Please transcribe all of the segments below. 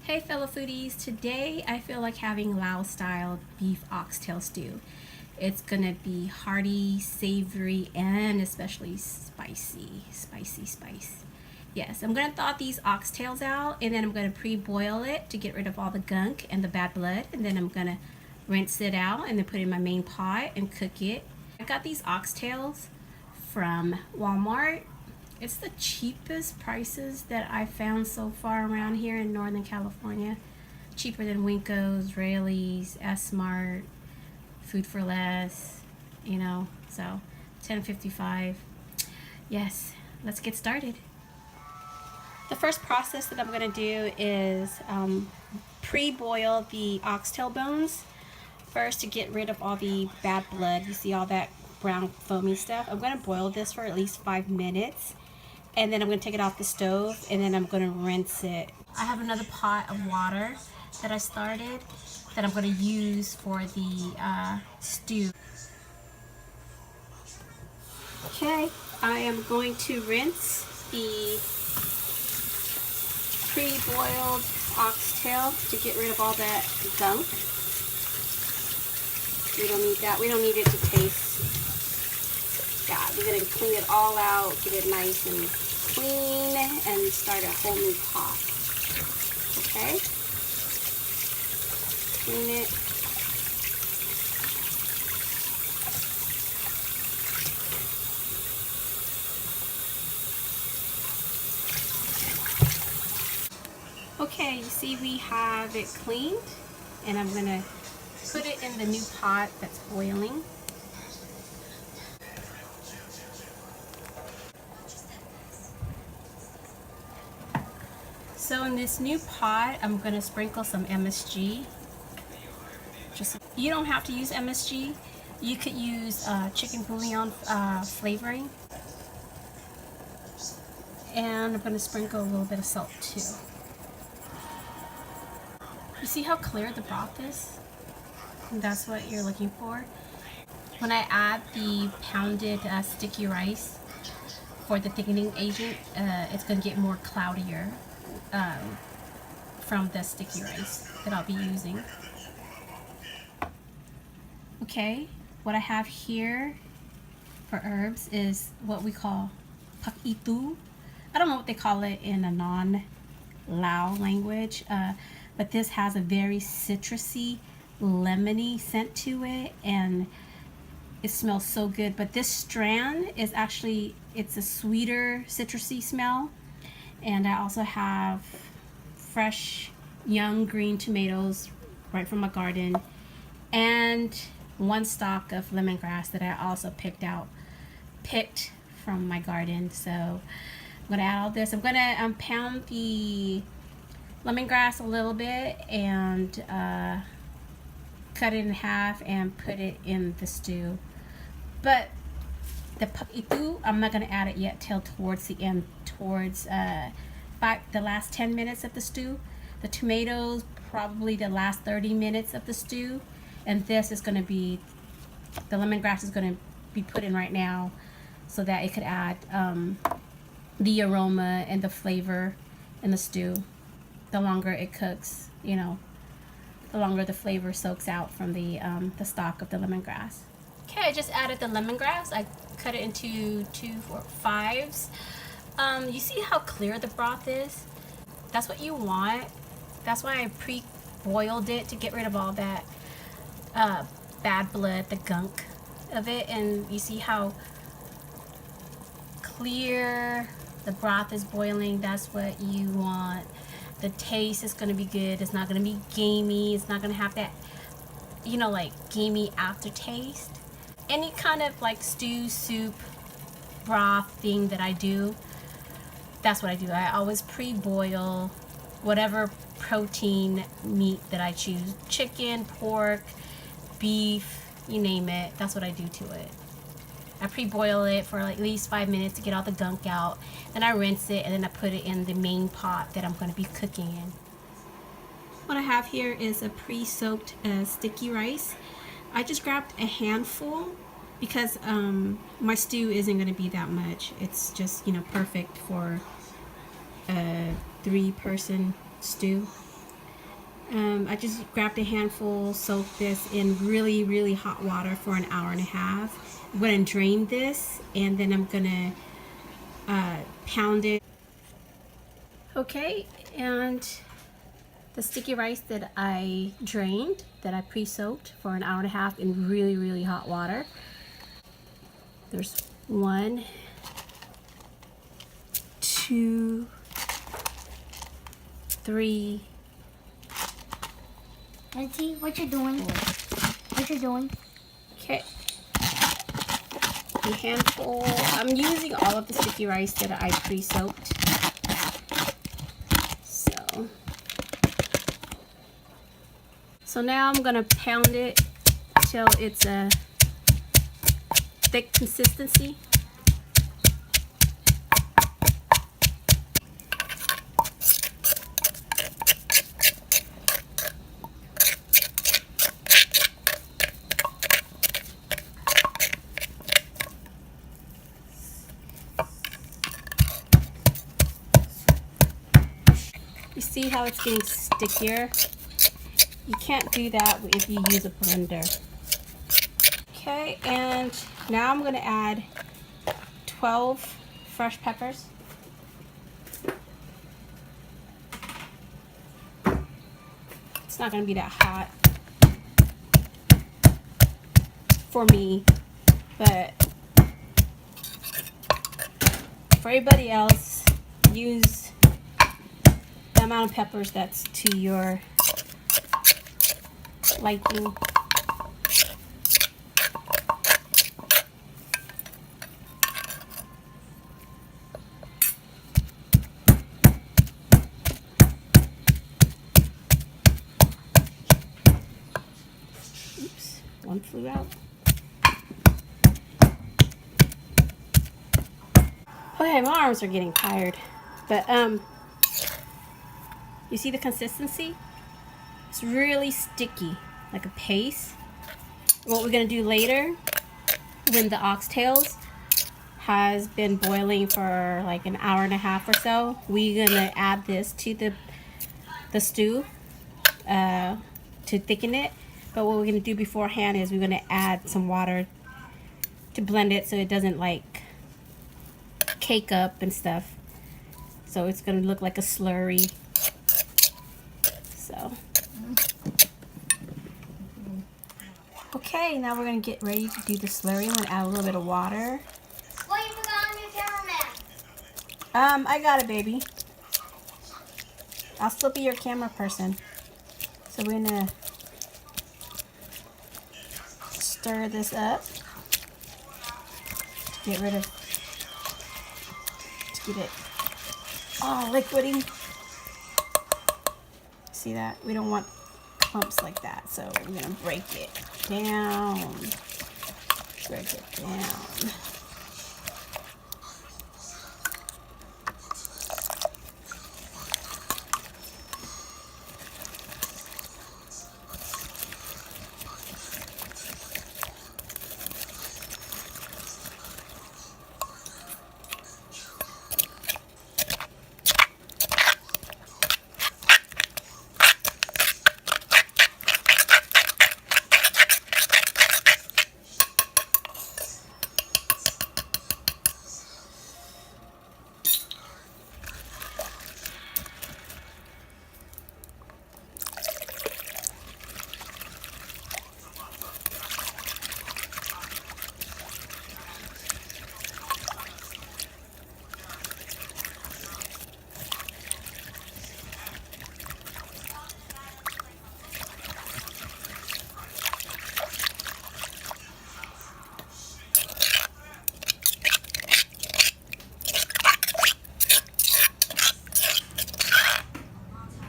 Hey fellow foodies, today I feel like having Lao style beef oxtail stew. It's gonna be hearty, savory, and especially spicy. Yes, I'm gonna thaw these oxtails out and then I'm gonna pre-boil it to get rid of all the gunk and the bad blood, and then I'm gonna rinse it out and then put it in my main pot and cook it. I got these oxtails from Walmart. It's the cheapest prices that I found so far around here in Northern California. Cheaper than Winco's, Raley's, S-Mart, Food for Less, you know, so $10.55. Yes, let's get started. The first process that I'm gonna do is pre-boil the oxtail bones first to get rid of all the bad blood. You see all that brown foamy stuff? I'm gonna boil this for at least 5 minutes. And then I'm going to take it off the stove and then I'm going to rinse it. I have another pot of water that I started that I'm going to use for the stew. Okay, I am going to rinse the pre-boiled oxtail to get rid of all that gunk. We don't need that. We don't need it to taste. Yeah, we're going to clean it all out, get it nice and clean, and start a whole new pot. Okay? Clean it. Okay, you see we have it cleaned, and I'm going to put it in the new pot that's boiling. So in this new pot, I'm going to sprinkle some MSG. You don't have to use MSG. You could use chicken bouillon flavoring. And I'm going to sprinkle a little bit of salt too. You see how clear the broth is? And that's what you're looking for. When I add the pounded sticky rice for the thickening agent, it's going to get more cloudier. From the sticky rice that I'll be using. Okay, what I have here for herbs is what we call Paak. I don't know what they call it in a non-Lao language, but this has a very citrusy, lemony scent to it, and it smells so good. But this strand is actually, it's a sweeter, citrusy smell. And I also have fresh young green tomatoes right from my garden, and one stalk of lemongrass that I also picked from my garden. So I'm gonna add all this. I'm gonna pound the lemongrass a little bit and cut it in half and put it in the stew. But the Paak, I'm not gonna add it yet till towards the end, towards the last 10 minutes of the stew. The tomatoes, probably the last 30 minutes of the stew. And this is gonna be, the lemongrass is gonna be put in right now so that it could add the aroma and the flavor in the stew. The longer it cooks, you know, the longer the flavor soaks out from the stalk of the lemongrass. Okay, I just added the lemongrass. I cut it into 2 or 5s. You see how clear the broth is? That's what you want. That's why I pre-boiled it, to get rid of all that bad blood, the gunk of it. And you see how clear the broth is boiling. That's what you want. The taste is going to be good. It's not going to be gamey. It's not going to have that, you know, like gamey aftertaste. Any kind of like stew, soup, broth thing that I do, that's what I do. I always pre-boil whatever protein meat that I choose. Chicken, pork, beef, you name it. That's what I do to it. I pre-boil it for like at least 5 minutes to get all the gunk out. Then I rinse it and then I put it in the main pot that I'm going to be cooking in. What I have here is a pre-soaked sticky rice. I just grabbed a handful because my stew isn't going to be that much. It's just, you know, perfect for a 3-person stew. I just grabbed a handful, soaked this in really, really hot water for an hour and a half. I'm going to drain this, and then I'm going to pound it. Okay, and the sticky rice that I drained, that I pre-soaked for an hour and a half in really, really hot water. There's 1, 2, 3. Auntie, what you doing? What you doing? Okay. A handful. I'm using all of the sticky rice that I pre-soaked. So now I'm gonna pound it till it's a thick consistency. You see how it's getting stickier? You can't do that if you use a blender. Okay, and now I'm going to add 12 fresh peppers. It's not going to be that hot for me, but for everybody else, use the amount of peppers that's to your liking. Oops, one flew out. Okay, my arms are getting tired, but you see the consistency? It's really sticky, like a paste. What we're gonna do later, when the oxtails has been boiling for like an hour and a half or so, we're gonna add this to the stew to thicken it. But what we're gonna do beforehand is we're gonna add some water to blend it so it doesn't like cake up and stuff. So it's gonna look like a slurry. So. Okay, now we're gonna get ready to do the slurry. I'm gonna add a little bit of water. What you forgot on your cameraman? I got it, baby. I'll still be your camera person. So we're gonna stir this up. Get rid of, to get it all liquidy. See that? We don't want clumps like that, so we're gonna break it down. Break it down.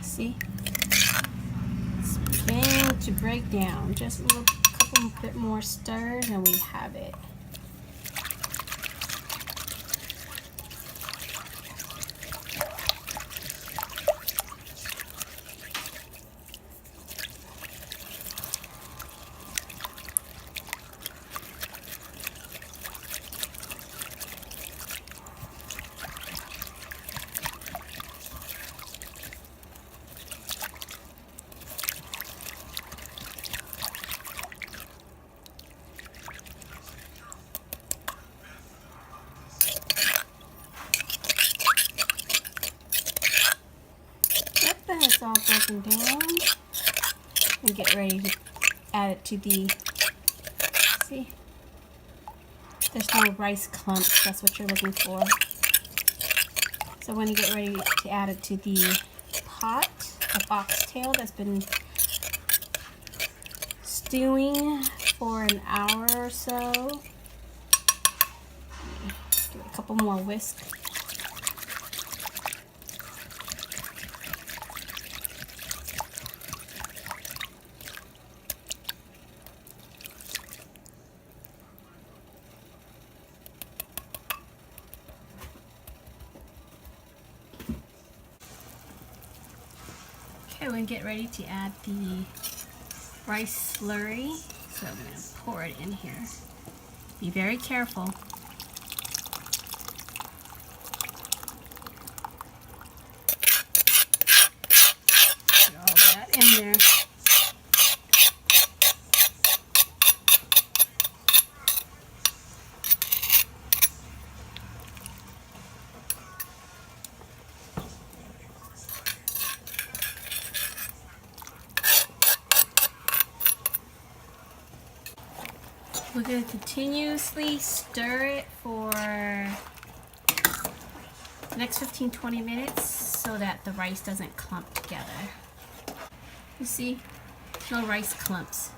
See? It's beginning to break down. Just a little couple bit more stirs and we have it. that it's all broken down, and get ready to add it to the, see, there's no rice clumps, that's what you're looking for. So when you get ready to add it to the pot of oxtail that's been stewing for an hour or so, give it a couple more whisks. Okay, we're gonna get ready to add the rice slurry. So I'm gonna pour it in here. Be very careful. Put all that in there. We're going to continuously stir it for the next 15-20 minutes so that the rice doesn't clump together. You see? No rice clumps.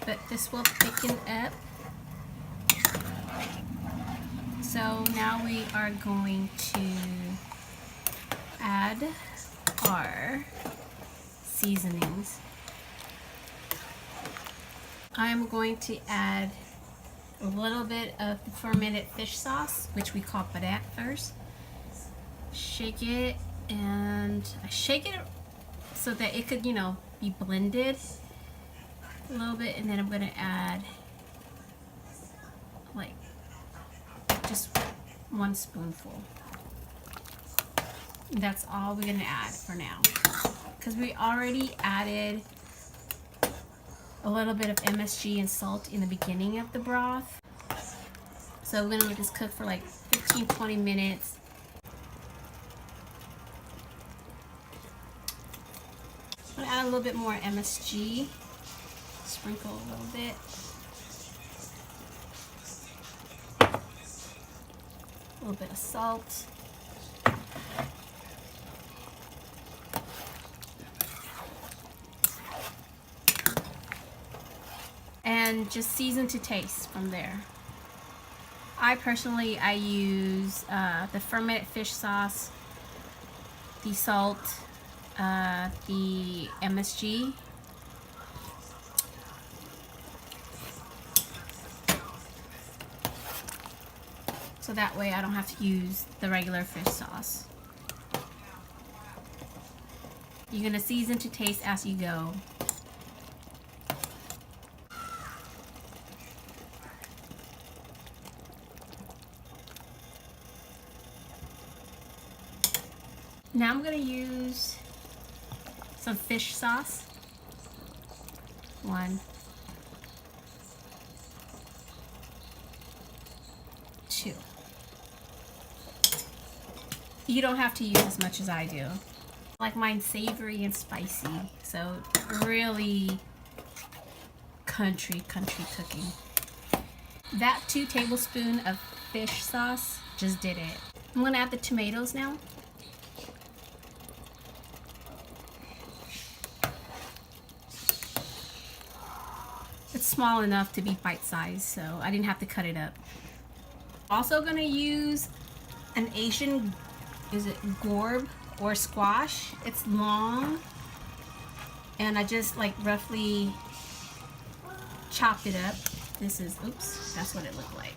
But this will thicken up. So now we are going to add our seasonings. I'm going to add a little bit of the fermented fish sauce, which we call Paak first. Shake it, and I shake it so that it could, you know, be blended a little bit, and then I'm going to add like just 1 spoonful. That's all we're going to add for now, because we already added a little bit of MSG and salt in the beginning of the broth. So we're gonna let this cook for like 15-20 minutes. I'm gonna add a little bit more MSG. Sprinkle a little bit. A little bit of salt. And just season to taste from there. I personally use the fermented fish sauce, the salt, the MSG, so that way I don't have to use the regular fish sauce. You're gonna season to taste as you go. Now I'm going to use some fish sauce. 1, 2. You don't have to use as much as I do. I like mine savory and spicy, so really country cooking. That 2 tablespoons of fish sauce just did it. I'm going to add the tomatoes now. It's small enough to be bite-sized, so I didn't have to cut it up. Also gonna use an Asian, is it gourd or squash? It's long, and I just like roughly chopped it up. This is, oops, that's what it looked like.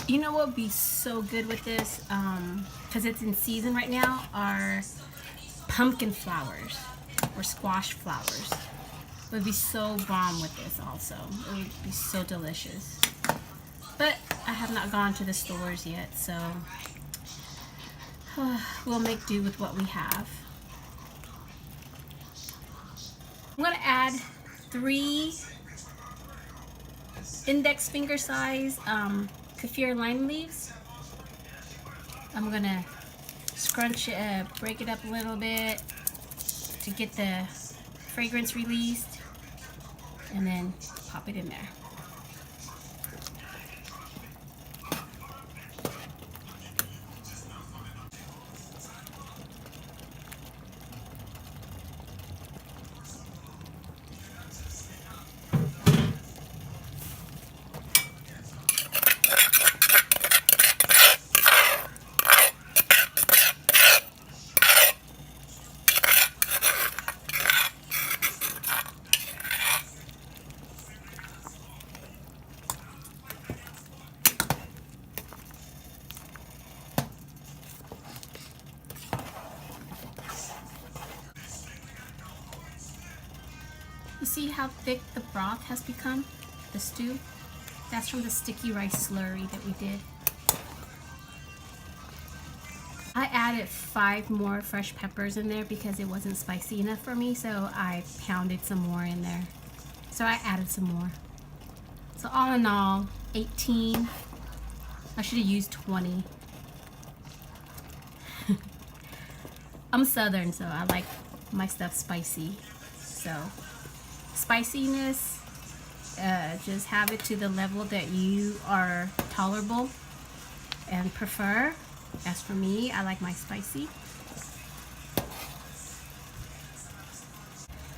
You know what would be so good with this, because it's in season right now, are pumpkin flowers or squash flowers. It would be so bomb with this also. It would be so delicious. But I have not gone to the stores yet, so we'll make do with what we have. I'm gonna add 3 index finger size kaffir lime leaves. I'm gonna scrunch it, break it up a little bit to get the fragrance released, and then pop it in there. You see how thick the broth has become? The stew? That's from the sticky rice slurry that we did. I added 5 more fresh peppers in there because it wasn't spicy enough for me, so I pounded some more in there. So I added some more. So all in all, 18. I should have used 20. I'm Southern, so I like my stuff spicy. So spiciness, just have it to the level that you are tolerable and prefer. As for me, I like my spicy.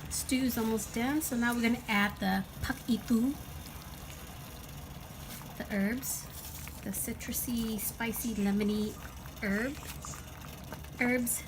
Stew's almost done, so now we're gonna add the Paak, the herbs, the citrusy, spicy, lemony herbs.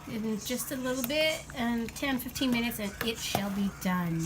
In just a little bit, and 10-15 minutes, and it shall be done.